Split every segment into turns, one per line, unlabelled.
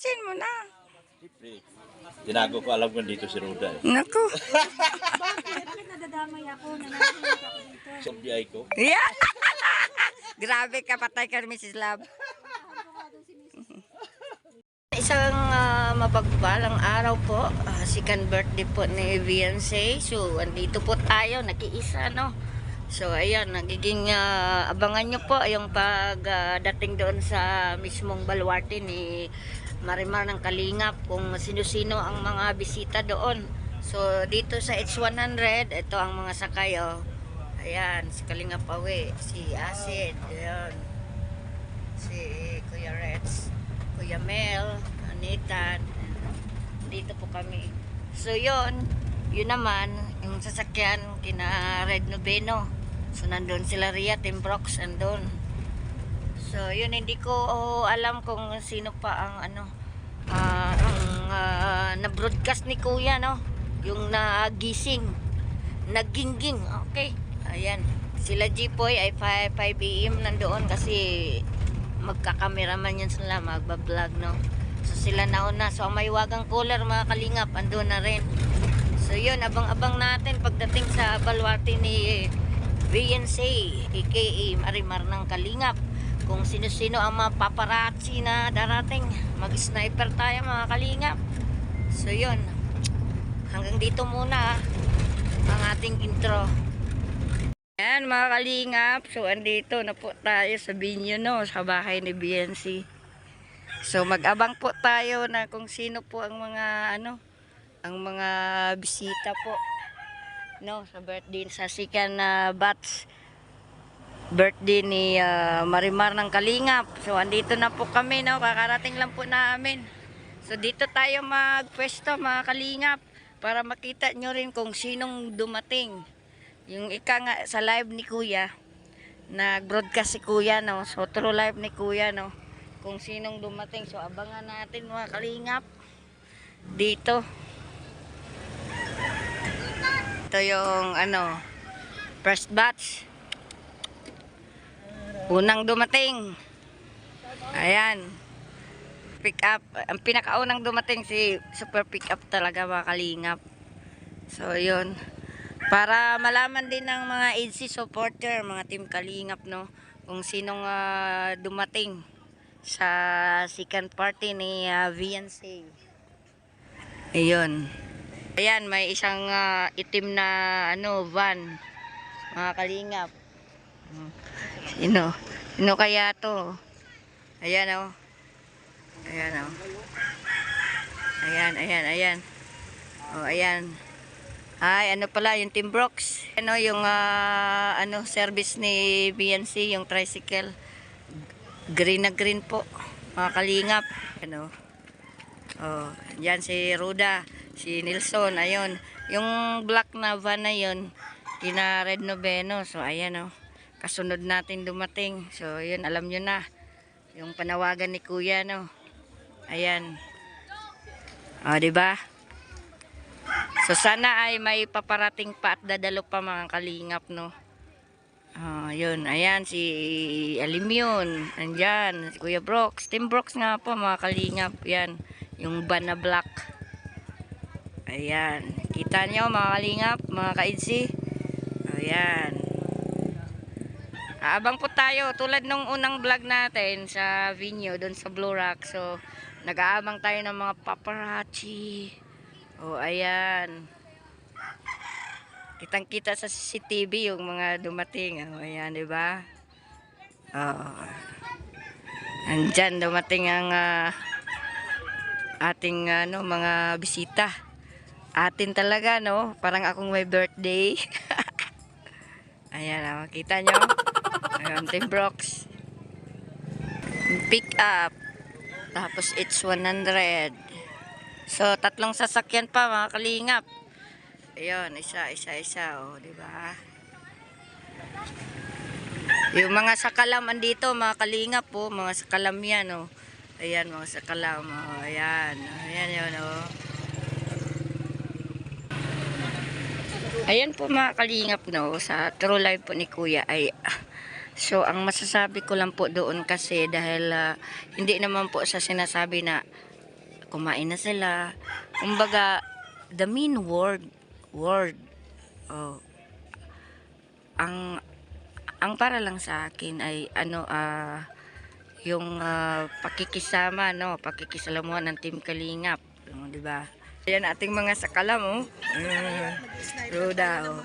paparatsin mo na.
Siyempre, tinago ko alam ko dito si Ruda.
Naku.
Bakit nadadamay ako? Nananahimik ako dito.
Sa biyay ko.
Yeah. Grabe ka, patay ka, Mrs. Love. Isang mapagpalang araw po, second birthday po ni Beyonce. So, andito po tayo, nag-iisa, no? So, ayan, nagiging abangan nyo po yung pagdating doon sa mismong baluarte ni Marimar ng Kalingap, kung sino-sino ang mga bisita doon. So, dito sa H100, ito ang mga sakay, oh. Ayan, si Kalingap Awe, si Acid, ayan. Si Kuya Reds, Kuya Mel, Nathan, dito po kami. So yun naman, yung sasakyan kina Red Noveno. So nandun sila Ria, Tim Brooks, andun. So yun, hindi ko alam kung sino pa ang na-broadcast ni Kuya, no? Yung nagising, nagingging, okay. Ayan, sila Jipoy ay 5 AM nandoon kasi magkakameraman yun sila, magbablog, no? So sila nauna. So ang may wagang cooler, mga Kalingap, ando na rin. So yun, abang-abang natin pagdating sa baluarte ni Beyonce, aka Marimar ng Kalingap, kung sino-sino ang mga paparazzi na darating. Mag-sniper tayo, mga Kalingap. So yun, hanggang dito muna ang ating intro. Ayan, mga Kalingap, so andito na po tayo sa Binyo, no, sa bahay ni Beyonce. So mag-abang po tayo na kung sino po ang mga ang mga bisita po, no, sa birthday, sa second batch birthday ni Marimar ng Kalingap. So andito na po kami, no, kakarating lang po namin. So dito tayo magpwesto, mga Kalingap, para makita nyo rin kung sinong dumating. Yung ika nga sa live ni Kuya, nag-broadcast si Kuya, no? So true live ni Kuya, no? Kung sinong dumating. So abangan natin, mga Kalingap, dito. Ito yung first batch. Unang dumating. Ayan. Pick up. Ang pinakaunang dumating si Super Pick Up talaga, mga Kalingap. So yun. Para malaman din ng mga EDC supporter, mga Team Kalingap, no, kung sinong dumating sa second party ni Beyonce. Ayun. Ayan, may isang itim na van, mga Kalingap. Sino kaya to? Ayan, oh. Ayan, oh. Ayan. Oh, ayan. Ay, pala yung Tim Brooks. Yung service ni Beyonce, yung tricycle. Green na green po, mga Kalingap. Oh, diyan si Ruda, si Nelson, ayun. Yung black na van na yun, kina Red Noveno. So ayan, oh. Kasunod natin dumating. So yun, alam nyo na. Yung panawagan ni Kuya, no. Ayan. Oh, diba? So sana ay may paparating pa at dadalo pa, mga Kalingap, no. Yun, ayan si Alimyon, andyan si Kuya Brooks, Tim Brooks nga po, mga Kalingap. Yan, yung van na black. Ayan, kita nyo, mga Kalingap, mga ka-idsi. Ayan. Abang po tayo tulad nung unang vlog natin sa Vinyo doon sa Blue Rock. So nag-aabang tayo ng mga paparazzi. Oh, ayan. Kitang-kita sa CCTV yung mga dumating. Oh, ayan, di ba? Oh. Andyan dumating ang ating mga bisita. Atin talaga, no? Parang akong may birthday. Ayan, oh, kita nyo? Ayan, Tim Brooks. Pick up. Tapos it's 100. So, tatlong sasakyan pa, mga Kalingap. Ayun, isa, oh, di ba? Yung mga sakalam andito, mga Kalingap po, mga sakalam yan, oh. Ayan, mga sakalam, oh, ayan. Ayan yun, oh. Ayan po, mga Kalingap, no, sa true live po ni Kuya ay so ang masasabi ko lang po doon kasi dahil hindi naman po sa sinasabi na kumain na sila. Kumbaga, the main word, oh, ang para lang sa akin ay yung pakikisama, no, pakikisalamuhan ng Team Kalingap, di ba? Ayan ating mga sakalam, oh. Roda, oh.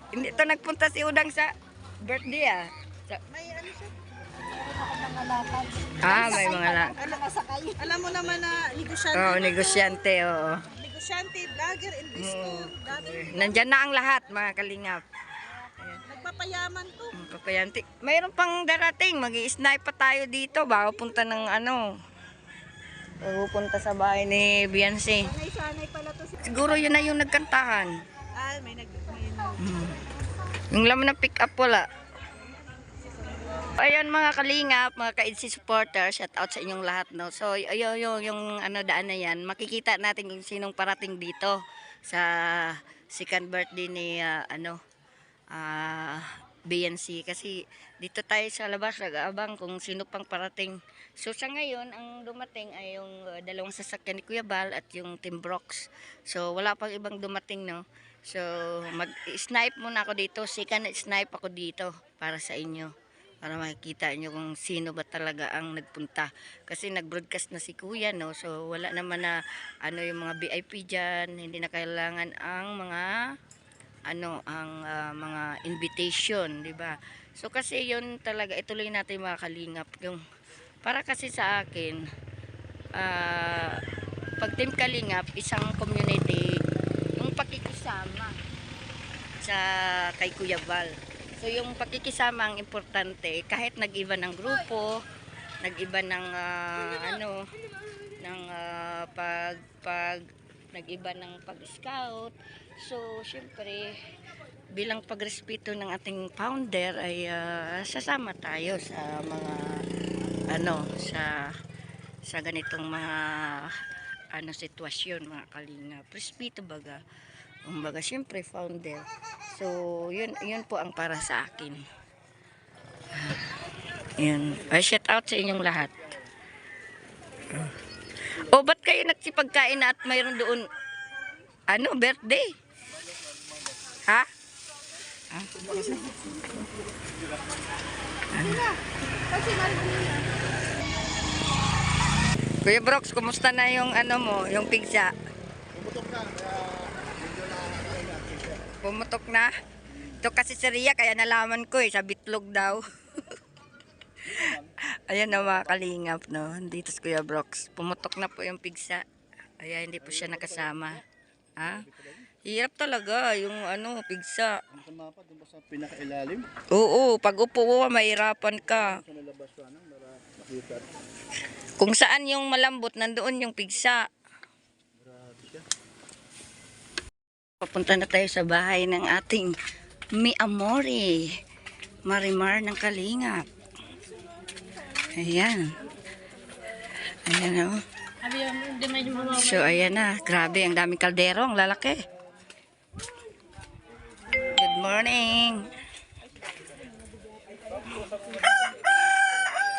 Hindi ito nagpunta si Udang sa birthday, ah.
May ano siya?
May mga lang.
Alam mo naman na negosyante.
Oh, negosyante, oo.
Negosyante, vlogger, investor. Dati
Nandyan na ang lahat, mga Kalingap.
nagpapayaman to.
Papayanti. Mayroon pang darating, mag-i-snipe pa tayo dito bago punta ng bago punta sa bahay ni Beyonce.
Sanay pala to.
Siguro yun na yung nagkantahan.
May
Yung laman ng pick up wala. Ayun mga Kalingap, mga ka-EDC supporters, shout out sa inyong lahat, no. So ayun yung daan na yan, makikita natin kung sinong parating dito sa second birthday ni BNC, kasi dito tayo sa labas nag-aabang kung sino pang parating. So sa ngayon ang dumating ay yung dalawang sasakyan ni Kuya Bal at yung Team Brox. So wala pang ibang dumating, no. So mag-snipe muna ako dito, second snipe ako dito para sa inyo, para makikita nyo kung sino ba talaga ang nagpunta. Kasi nag-broadcast na si Kuya, no. So wala naman na yung mga VIP dyan, hindi na kailangan ang mga mga invitation, di ba? So kasi yun talaga, ituloy natin mga Kalingap, yung para kasi sa akin, pag Team Kalingap, isang community, yung pakikisama sa kay Kuya Bal. So yung pakikisama ang importante, kahit nag-iba ng grupo, nag-iba ng nag-iba ng pag-scout. So syempre bilang pagrespeto ng ating founder ay sasama tayo sa mga sa ganitong mga sitwasyon, mga Kalingap. Respeto baga. Kumbaga syempre founder. So yun po ang para sa akin. Yun. Shout out sa inyong lahat. Ba't kayo nagsipagkain na at mayroon doon birthday? Ha? Kuya Brox, kumusta na yung yung pizza? Pumutok na. Ito kasi si Ria, kaya nalaman ko sa bitlog daw. Ayan na mga Kalingap, no. Dito si Kuya Brox. Pumutok na po yung pizza. Ayan, hindi po siya nakasama. Hirap talaga yung pigsa.
Sa pinakailalim.
Oo, pag upo mo, mahirapan ka. Kung saan yung malambot, nandoon yung pigsa. Papunta na tayo sa bahay ng ating Mi Amore, Marimar ng Kalingap. Ayan. Ayan, oh. So ayan na, grabe, ang daming kaldero, ang lalaki. Good morning.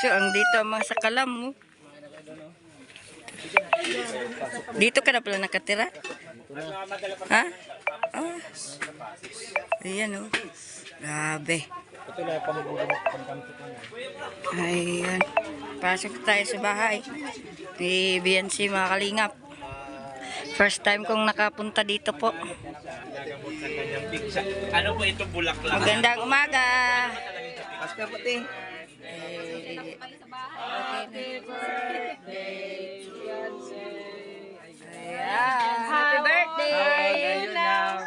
So ang dito mga sakalam mo. Dito ka na pala nakatira? Ha? Ayan, oh. Grabe. Ayan. Pasok tayo sa bahay ni BNC, mga Kalingap. First time kong nakapunta dito po.
Ano po ito, bulaklak?
Magandang umaga.
Pasca puti.
Happy birthday. Happy birthday.
Ayun na.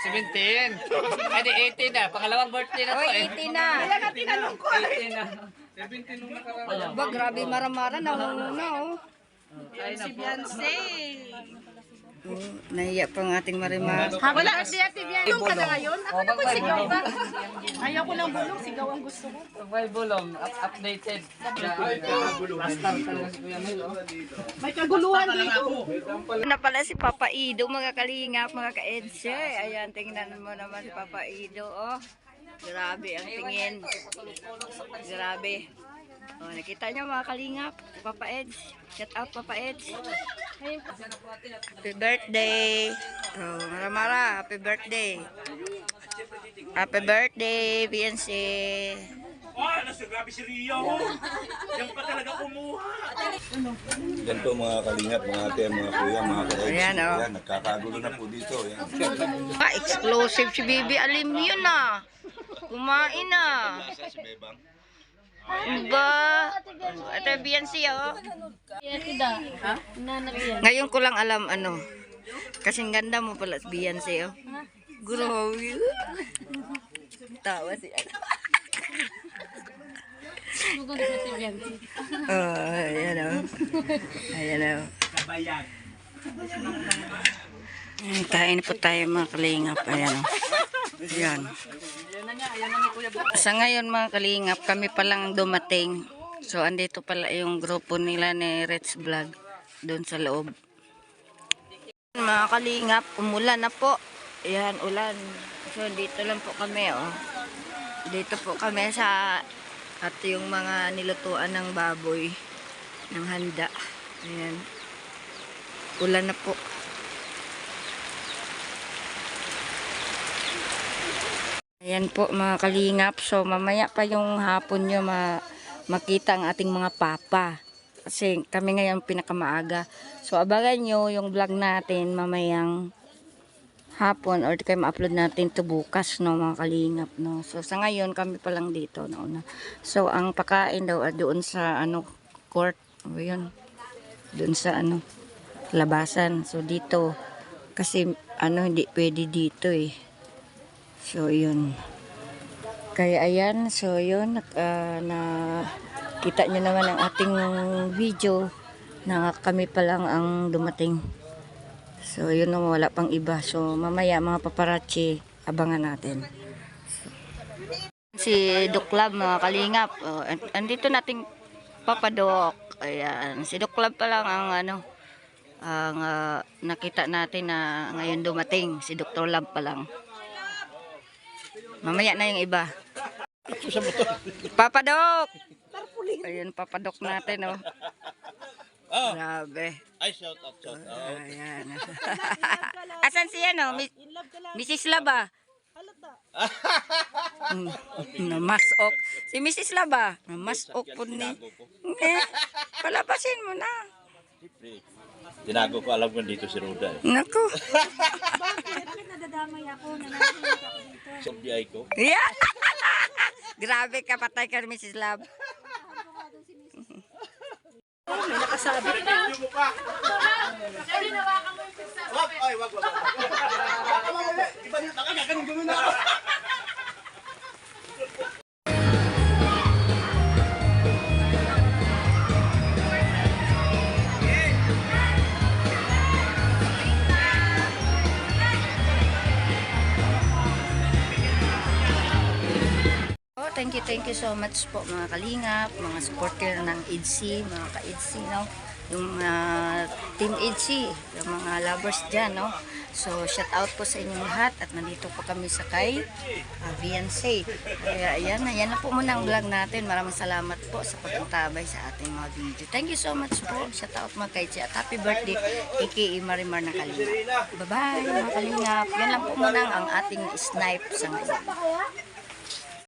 17. Ay, di 18 na. Pangalawang birthday na to
Oy,
eh.
18 na.
18 na.
Ba, grabe maramara na. Oh.
Si Beyonce.
Nahiya pa ang ating Marimar.
Wala, si Ate Beyonce. Anong ka na ngayon? Ako na po sigaw ba? Ayaw ko ng bulong, sigaw ang gusto ko.
May bulong. Updated. Master talaga si Kuya Mel.
May kaguluhan dito.
Na pala si Papa Ido, mga Kalingap, mga ka-EDSE. Ayan, tingnan mo naman si Papa Ido, oh. Grabe ang tingin. Grabe. Oh, nakita nyo mga kalingap, Papa Eds. Shout out Papa Eds. Happy birthday. Oh, mara-mara, happy birthday. Happy birthday, BNC.
Ah, nasa grabe si Rio. Yan pa talaga kumuha. Yan po mga kalingap, mga ate, mga kuya, mga ka-ex.
Ayan, oh.
Yan, nagkakagulo na po dito. Yan.
Ah, exclusive si Bibi Alim yun na. Kumain na.
Nasa si Bebang.
Ba? Ito yung BNC, oh. Ngayon ko lang alam, ano. Kasing ganda mo pala sa BNC, oh. Grabe. Tawa si ano. Oh, ayan, oh. Ayan, oh. Kain po tayo mga kalingap. Ayan, oh. Ayan. Sa ngayon mga kalingap, kami pa lang dumating. So, andito pala yung grupo nila ni Reds Vlog doon sa loob. Mga kalingap, umulan na po. Ayan, ulan. So, dito lang po kami, oh. Dito po kami sa at yung mga nilutuan ng baboy ng handa. Ayan. Ulan na po. Ayan po mga kalingap. So mamaya pa yung hapon nyo makita ang ating mga papa. Kasi kami ngayon pinakamaaga. So abangan nyo yung vlog natin mamayang hapon or kayo ma-upload natin to bukas, no, mga kalingap, no. So sa ngayon kami pa lang dito nauna. So ang pakain daw doon sa ano court, o yun. Doon sa ano labasan. So dito kasi ano hindi pwede dito eh. So yun. Kaya ayan, so yun na kita nyo naman ang ating video na kami pa lang ang dumating. So yun na, wala pang iba. So mamaya mga paparazzi, abangan natin. Si Doc Lab mga kalingap. Oh, andito nating Papa Doc. Ayan, si Doc Lab pa lang ang ano ang nakita natin na ngayon dumating. Si Dr. Lab pa lang. Mamaya na yung iba. Papa Doc. Ayan Papa Doc natin, oh.
Oh,
Grabe.
ay shout out, shout out.
Ayan. Asan si ano? Mrs. Laba? Namasok. Si Mrs. Laba? Namasok po ni. Palabasin mo na.
Siyempre, tinago ko, alam ko dito si Roda.
Naku.
Sa BI ko.
Yeah. Grabe ka, patay ka Mrs. Lab.
May nakasabi.
Ay, wag. Iba nito, ganun gawin ako.
Thank you so much po mga kalingap, mga supporter ng EDC, mga ka-EDC, no? Yung team EDC, yung mga lovers dyan, no? So, shout out po sa inyong lahat at nandito po kami sa kay VNC. Kaya ayan na po muna ang vlog natin. Maraming salamat po sa pagtantabay sa ating mga video. Thank you so much po. Shout out mga kaitsi at happy birthday aka Marimar na Kalingap. Bye-bye mga kalingap. Yan lang po muna ang ating snipe sa ngayon.